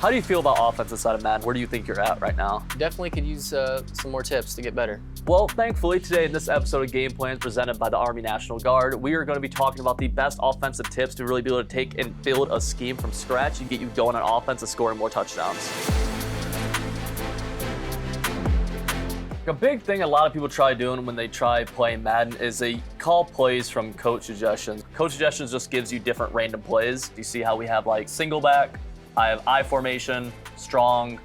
How do you feel about offensive side of Madden? Where do you think you're at right now? Definitely could use some more tips to get better. Well, thankfully today in this episode of Game Plans presented by the Army National Guard, we are going to be talking about the best offensive tips to really be able to take and build a scheme from scratch and get you going on offense and scoring more touchdowns. A big thing a lot of people try doing when they try playing Madden is they call plays from coach suggestions. Coach suggestions just gives you different random plays. You see how we have like single back, I have I formation, strong,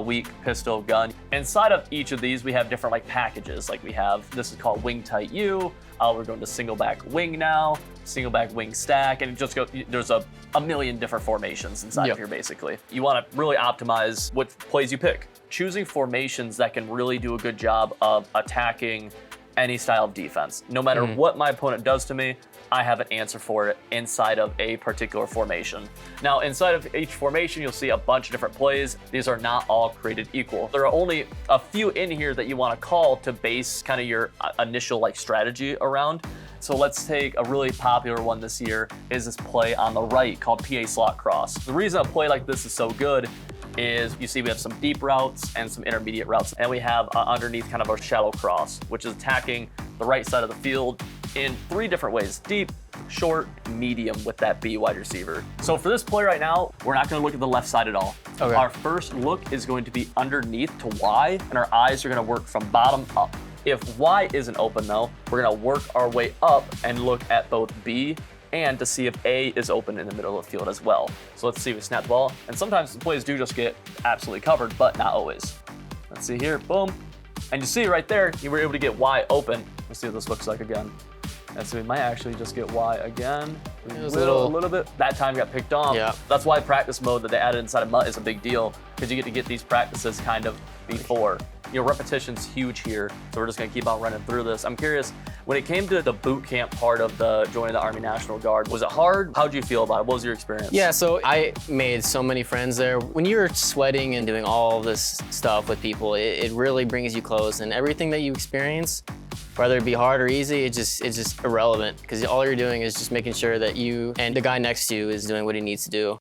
weak, pistol, gun. Inside of each of these, we have different like packages. Like we have, this is called wing tight U. We're going to single back wing now, single back wing stack, and it just goes, there's a million different formations inside of here basically. You want to really optimize what plays you pick. Choosing formations that can really do a good job of attacking any style of defense. No matter what my opponent does to me, I have an answer for it inside of a particular formation. Now, inside of each formation, you'll see a bunch of different plays. These are not all created equal. There are only a few in here that you want to call to base kind of your initial like strategy around. So let's take a really popular one this year is this play on the right called PA slot cross. The reason a play like this is so good is you see we have some deep routes and some intermediate routes, and we have underneath kind of a shallow cross, which is attacking the right side of the field in 3 different ways: deep, short, medium with that B wide receiver. So for this play right now, we're not going to look at the left side at all. Okay. Our first look is going to be underneath to Y, and our eyes are going to work from bottom up. If Y isn't open though, we're going to work our way up and look at both B and to see if A is open in the middle of the field as well. So let's see if we snap the ball. And sometimes the plays do just get absolutely covered, but not always. Let's see here, boom. And you see right there, you were able to get Y open. Let's see what this looks like again. And so we might actually just get Y again. It was a little bit. That time got picked off. Yeah. That's why practice mode that they added inside of MUT is a big deal, because you get these practices kind of before. You know, repetition's huge here, so we're just gonna keep on running through this. I'm curious, when it came to the boot camp part of the joining the Army National Guard, was it hard? How'd you feel about it? What was your experience? Yeah, so I made so many friends there. When you're sweating and doing all this stuff with people, it really brings you close, and everything that you experience, whether it be hard or easy, it's just irrelevant, because all you're doing is just making sure that you and the guy next to you is doing what he needs to do.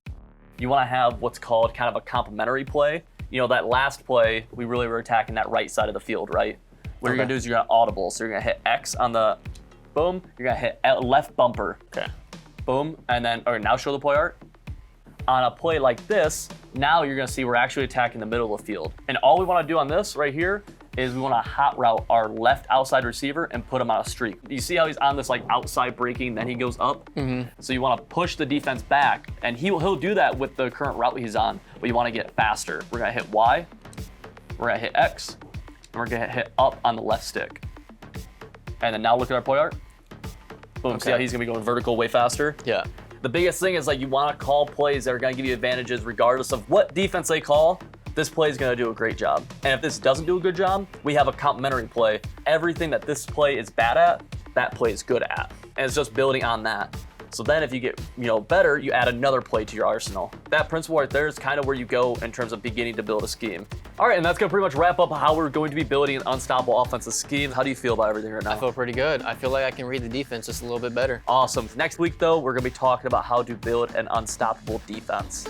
You wanna have what's called kind of a complementary play. You know, that last play, we really were attacking that right side of the field, right? What you're gonna do is you're gonna audible. So you're gonna hit X on the boom, you're gonna hit left bumper. Okay. Boom, and then, all right, now show the play art. On a play like this, now you're gonna see we're actually attacking the middle of the field. And all we wanna do on this right here is we wanna hot route our left outside receiver and put him on a streak. You see how he's on this like outside breaking, then he goes up? So you wanna push the defense back, and he'll do that with the current route he's on, but you wanna get faster. We're gonna hit Y, we're gonna hit X, and we're gonna hit up on the left stick. And then now look at our play art. Boom, see how he's gonna be going vertical way faster? Yeah. The biggest thing is like you wanna call plays that are gonna give you advantages regardless of what defense they call. This play is gonna do a great job. And if this doesn't do a good job, we have a complementary play. Everything that this play is bad at, that play is good at. And it's just building on that. So then if you get better, you add another play to your arsenal. That principle right there is kind of where you go in terms of beginning to build a scheme. All right, and that's gonna pretty much wrap up how we're going to be building an unstoppable offensive scheme. How do you feel about everything right now? I feel pretty good. I feel like I can read the defense just a little bit better. Awesome. Next week though, we're gonna be talking about how to build an unstoppable defense.